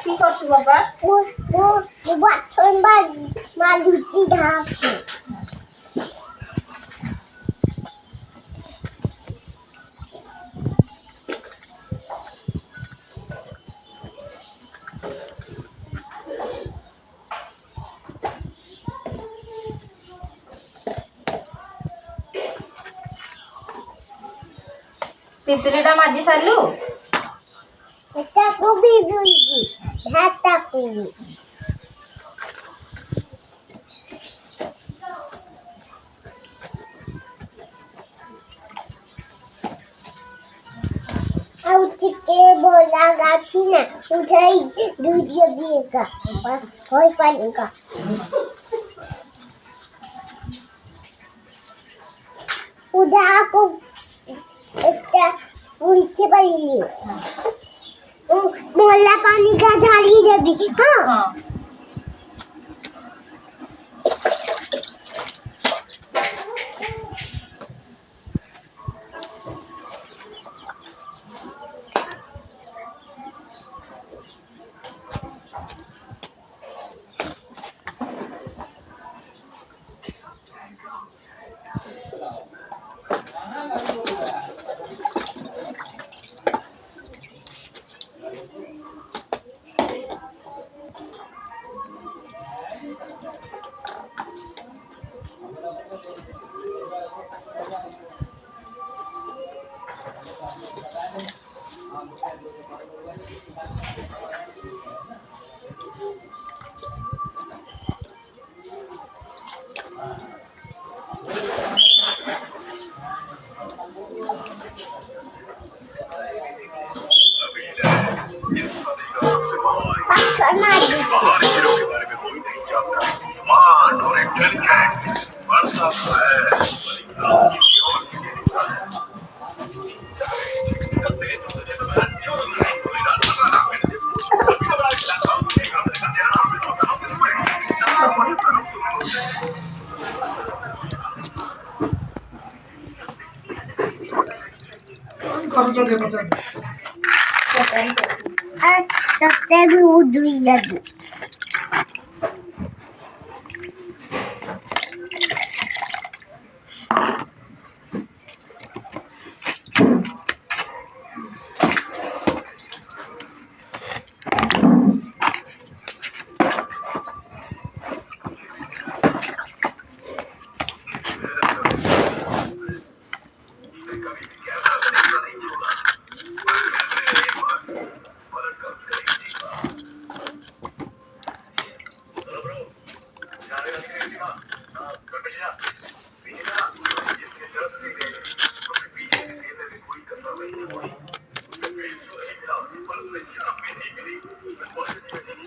কি করছো বাবা? বাথরুম মা লুচি ঢাকছে। तितलीटा माझी चालू এটা খুবই জলদি ঢাকা খুবই Autike bola gatina utai dunia biega hoi panika udah aku udah balik bola panika dhali debi ha smart और इंटेलिजेंट वर्षा Tapi udah lagi.